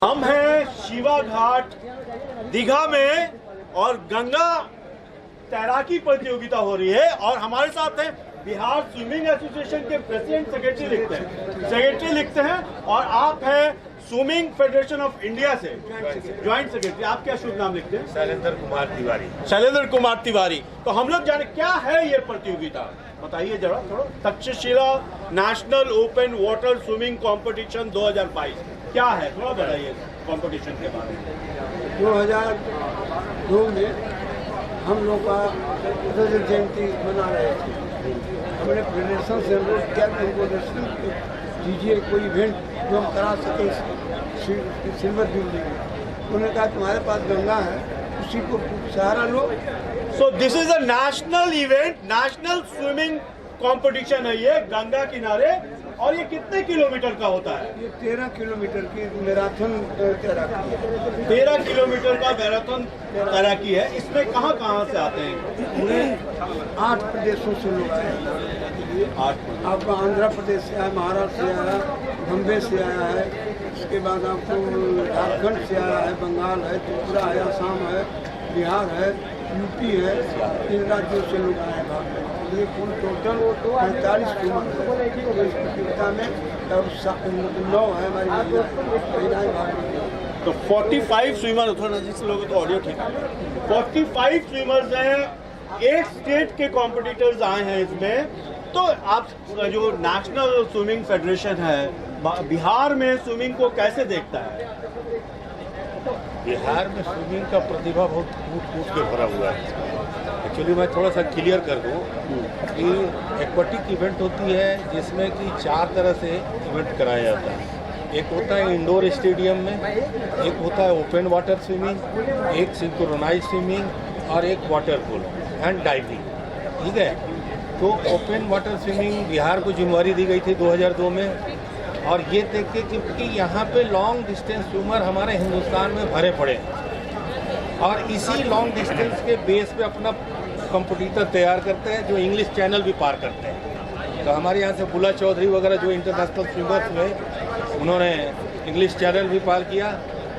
हम हैं शिवा घाट दीघा में और गंगा तैराकी प्रतियोगिता हो रही है और हमारे साथ हैं बिहार स्विमिंग एसोसिएशन के प्रेसिडेंट सेक्रेटरी लिखते हैं और आप हैं स्विमिंग फेडरेशन ऑफ इंडिया से ज्वाइंट सेक्रेटरी। आप क्या शुभ नाम लिखते हैं? शैलेंद्र कुमार तिवारी। तो हम लोग जाने क्या है ये प्रतियोगिता, बताइए जरा थोड़ा। Takshashila national open water swimming competition 2022 क्या है, थोड़ा बताइए कंपटीशन के बारे में। 2002 में हम लोग का रजत जयंती मना रहे थे। हमने फेडरेशन से अनुरोध किया कि हमको दीजिए कोई इवेंट जो हम करा सकें सिल्वर जुबली में। उन्होंने कहा तुम्हारे पास गंगा है, उसी को सहारा लो। So this is a national event, national swimming competition है ये गंगा किनारे। और ये कितने किलोमीटर का होता है? ये 13 किलोमीटर की मैराथन तैराकी है। 13 किलोमीटर का मैराथन तैराकी है। इसमें कहाँ कहाँ से आते हैं? 8 प्रदेशों से लोग आए हैं। आपका आंध्र प्रदेश से आया, महाराष्ट्र से आया, बम्बे से आया है, उसके बाद आपको झारखंड से आया है, बंगाल है, त्रिपुरा है, असम है, बिहार है, यूपी है। इन राज्यों से लोग आए हैं। ये कुल टोटल 45 प्रतियोगिता में 9 है हमारी महिलाएं भाग रही हैं। तो 45 स्विमर, थोड़ा नजीक से लोगों तो ऑडियो ठीक है। 45 स्विमर्स हैं, 8 स्टेट के कॉम्पिटिटर्स आए हैं इसमें। तो आप जो नेशनल स्विमिंग फेडरेशन है बिहार में स्विमिंग को कैसे देखता है? बिहार में स्विमिंग का प्रतिभा बहुत कूट के भरा हुआ है। एक्चुअली मैं थोड़ा सा क्लियर कर दूं कि एक्वाटिक इवेंट होती है जिसमें कि 4 तरह से इवेंट कराया जाता है। एक होता है इंडोर स्टेडियम में, एक होता है ओपन वाटर स्विमिंग, एक सिंक्रोनाइज स्विमिंग और एक वाटर पूल एंड डाइविंग। ठीक है, तो ओपन वाटर स्विमिंग बिहार को जिम्मेवारी दी गई थी 2002 में। और ये देख के क्योंकि यहाँ पे लॉन्ग डिस्टेंस स्विमर हमारे हिंदुस्तान में भरे पड़े हैं और इसी लॉन्ग डिस्टेंस के बेस पे अपना कंपटीटर तैयार करते हैं जो इंग्लिश चैनल भी पार करते हैं। तो हमारे यहाँ से बुला चौधरी वगैरह जो इंटरनेशनल स्विमर्स हुए उन्होंने इंग्लिश चैनल भी पार किया।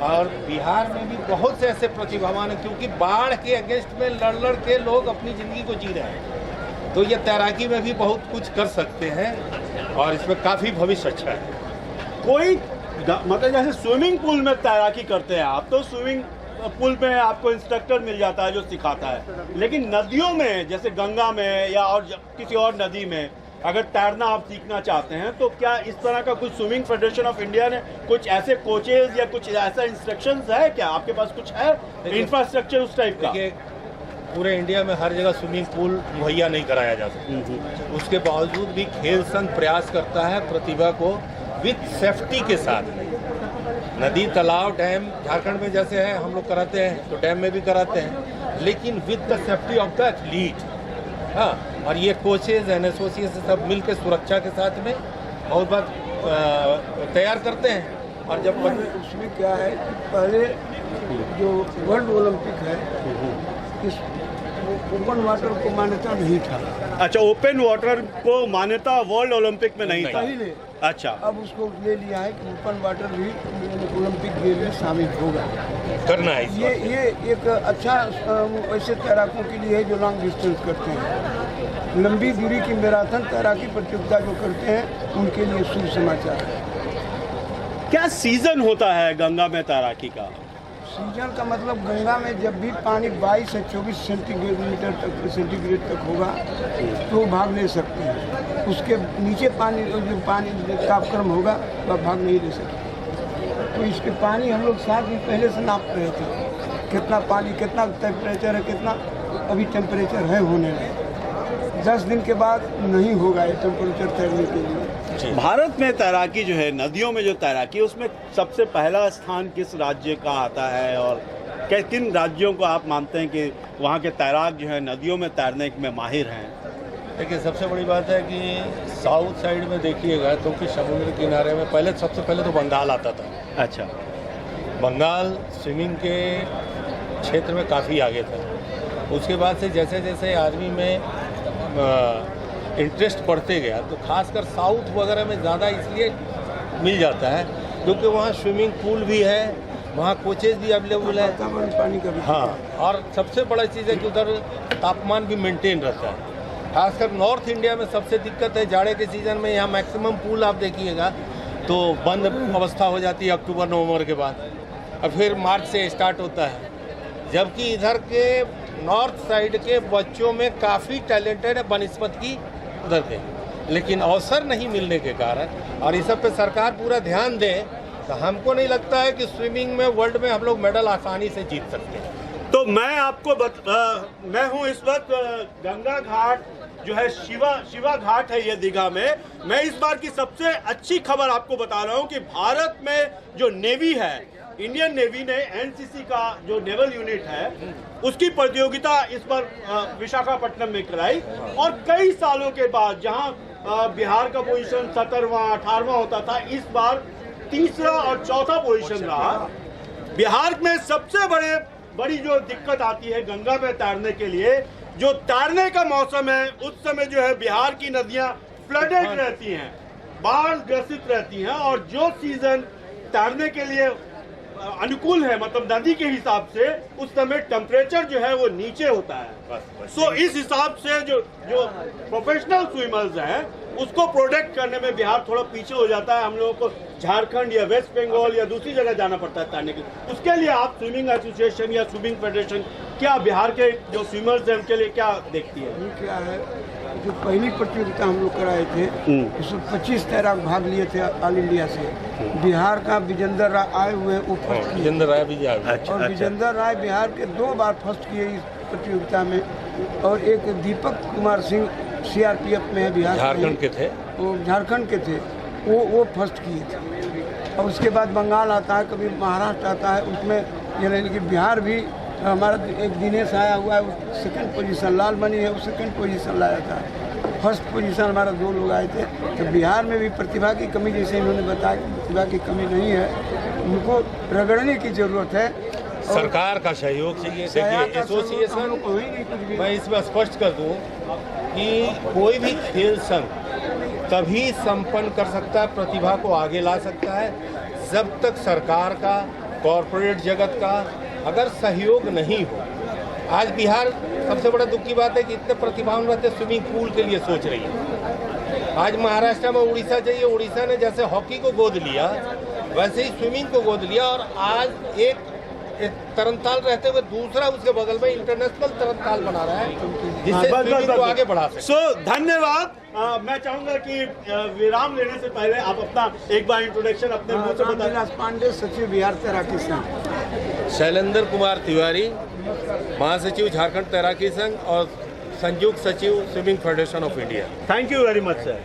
और बिहार में भी बहुत से ऐसे प्रतिभावान हैं क्योंकि बाढ़ के अगेंस्ट में लड़ के लोग अपनी ज़िंदगी को जी रहे हैं। तो ये तैराकी में भी बहुत कुछ कर सकते हैं और इसमें काफ़ी भविष्य अच्छा है। कोई मतलब जैसे स्विमिंग पूल में तैराकी करते हैं आप, तो स्विमिंग पूल में आपको इंस्ट्रक्टर मिल जाता है जो सिखाता है, लेकिन नदियों में जैसे गंगा में या और किसी और नदी में अगर तैरना आप सीखना चाहते हैं तो क्या इस तरह का कुछ स्विमिंग फेडरेशन ऑफ इंडिया ने कुछ ऐसे कोचेज या कुछ ऐसा इंस्ट्रक्शंस है क्या? आपके पास कुछ है इंफ्रास्ट्रक्चर उस टाइप का? पूरे इंडिया में हर जगह स्विमिंग पूल मुहैया नहीं कराया जा सकता। उसके बावजूद भी खेल संघ प्रयास करता है प्रतिभा को विद सेफ्टी के साथ। नदी, तालाब, डैम झारखंड में जैसे है हम लोग कराते हैं तो डैम में भी कराते हैं, लेकिन with the safety of the athlete. हाँ, और ये कोचेज एंड एसोसिएशन सब मिलकर सुरक्षा के साथ में बहुत बार तैयार करते हैं। और जब उसमें क्या है कि पहले जो वर्ल्ड ओलंपिक है इस ओपन वाटर को मान्यता नहीं था। अच्छा, ओपन वाटर को मान्यता वर्ल्ड ओलंपिक में नहीं था पहले। अच्छा, अब उसको ले लिया है कि ओपन वाटर भी ओलंपिक गेम में शामिल होगा। करना है ये एक अच्छा ऐसे तैराकों के लिए है जो लॉन्ग डिस्टेंस करते हैं। लंबी दूरी की मैराथन तैराकी प्रतियोगिता जो करते हैं उनके लिए शुभ समाचार है। क्या सीजन होता है गंगा में तैराकी का? सीजन का मतलब गंगा में जब भी पानी 22 से 24 सेंटीग्रेड तक होगा तो भाग ले सकते हैं। उसके नीचे पानी जो पानी तापक्रम होगा वह भाग नहीं ले सकते। तो इसके पानी हम लोग 7 दिन पहले से नाप रहे थे कितना पानी, कितना टेम्परेचर है, कितना अभी टेम्परेचर है होने में। 10 दिन के बाद नहीं होगा ये टेम्परेचर तैरने के लिए। भारत में तैराकी जो है, नदियों में जो तैराकी है, उसमें सबसे पहला स्थान किस राज्य का आता है और किन राज्यों को आप मानते हैं कि वहाँ के तैराक जो है नदियों में तैरने में माहिर हैं? देखिए, सबसे बड़ी बात है कि साउथ साइड में देखिएगा तो कि समुद्र किनारे में सबसे पहले तो बंगाल आता था। अच्छा, बंगाल स्विमिंग के क्षेत्र में काफ़ी आगे था। उसके बाद से जैसे जैसे आदमी में इंटरेस्ट बढ़ते गया तो खासकर साउथ वगैरह में ज़्यादा इसलिए मिल जाता है क्योंकि वहाँ स्विमिंग पूल भी है, वहाँ कोचेज भी अवेलेबल है। वातावरण पानी का भी हाँ, और सबसे बड़ा चीज़ है कि उधर तापमान भी मेंटेन रहता है। खासकर नॉर्थ इंडिया में सबसे दिक्कत है जाड़े के सीज़न में, यहाँ मैक्सिमम पूल आप देखिएगा तो बंद अवस्था हो जाती है अक्टूबर नवंबर के बाद, और फिर मार्च से स्टार्ट होता है। जबकि इधर के नॉर्थ साइड के बच्चों में काफ़ी टैलेंटेड है बनस्पत की उधर के, लेकिन अवसर नहीं मिलने के कारण, और इस सब पे सरकार पूरा ध्यान दे तो हमको नहीं लगता है कि स्विमिंग में वर्ल्ड में हम लोग मेडल आसानी से जीत सकते हैं। तो मैं आपको मैं हूं इस वक्त गंगा घाट जो है शिवा घाट है ये दीघा में। मैं इस बार की सबसे अच्छी खबर आपको बता रहा हूं कि भारत में जो नेवी है, इंडियन नेवी ने एनसीसी का जो नेवल यूनिट है उसकी प्रतियोगिता इस बार विशाखापट्टनम में कराई, और कई सालों के बाद जहां बिहार का पोजीशन 17वां 18वां होता था, इस बार तीसरा और चौथा पोजीशन रहा। बिहार में सबसे बड़ी जो दिक्कत आती है गंगा में तैरने के लिए, जो तैरने का मौसम है उस समय जो है बिहार की नदियां फ्लडेड रहती हैं, बाढ़ ग्रसित रहती हैं, और जो सीजन तैरने के लिए अनुकूल है मतलब नदी के हिसाब से, उस समय टेम्परेचर जो है वो नीचे होता है। सो इस हिसाब से जो प्रोफेशनल स्विमर्स हैं उसको प्रोटेक्ट करने में बिहार थोड़ा पीछे हो जाता है। हम लोगों को झारखंड या वेस्ट बंगाल या दूसरी जगह जाना पड़ता है तैरने के लिए। उसके लिए आप स्विमिंग एसोसिएशन या स्विमिंग फेडरेशन क्या बिहार के जो स्विमर्स हैं उनके लिए क्या देखती है? ये क्या है, जो पहली प्रतियोगिता हम लोग कराए थे उसमें 25 तैराक भाग लिए थे ऑल इंडिया से। बिहार का विजेंदर राय आए हुए वो फर्स्ट किए, विजेंद्र राय भी और विजेंदर राय बिहार के 2 बार फर्स्ट किए इस प्रतियोगिता में, और एक दीपक कुमार सिंह सीआरपीएफ में है बिहार, झारखंड के थे, वो झारखंड के थे, वो फर्स्ट किए थे। और उसके बाद बंगाल आता है, कभी महाराष्ट्र आता है, उसमें यानी कि बिहार भी हमारा एक दिनेश आया हुआ है, सेकंड पोजीशन, लाल मनी है वो सेकंड पोजीशन लाया था। फर्स्ट पोजीशन हमारा 2 लोग आए थे। तो बिहार में भी प्रतिभा की कमी, जैसे इन्होंने बताया कि प्रतिभा की कमी नहीं है, उनको रगड़ने की जरूरत है, सरकार का सहयोग चाहिए। देखिए एसोसिएशन, मैं इसमें स्पष्ट कर दूं कि कोई भी खेल संघ तभी संपन्न कर सकता है, प्रतिभा को आगे ला सकता है, जब तक सरकार का, कॉरपोरेट जगत का अगर सहयोग नहीं हो। आज बिहार सबसे बड़ा दुख की बात है कि इतने प्रतिभावान रहते स्विमिंग पूल के लिए सोच रही है। आज महाराष्ट्र में उड़ीसा चाहिए, उड़ीसा ने जैसे हॉकी को गोद लिया वैसे ही स्विमिंग को गोद लिया, और आज एक तरनताल रहते हुए दूसरा उसके बगल में इंटरनेशनल तरनताल बना रहा है, जिससे स्विमिंग को आगे बढ़ा सके। सो धन्यवाद। मैं चाहूंगा कि विराम लेने से पहले आप अपना एक बार इंट्रोडक्शन अपने मुंह से बताएं। रामविलास पांडे, सचिव बिहार तैराकी संघ। शैलेंद्र कुमार तिवारी, महासचिव झारखंड तैराकी संघ और संयुक्त सचिव swimming federation of India. Thank you very much sir.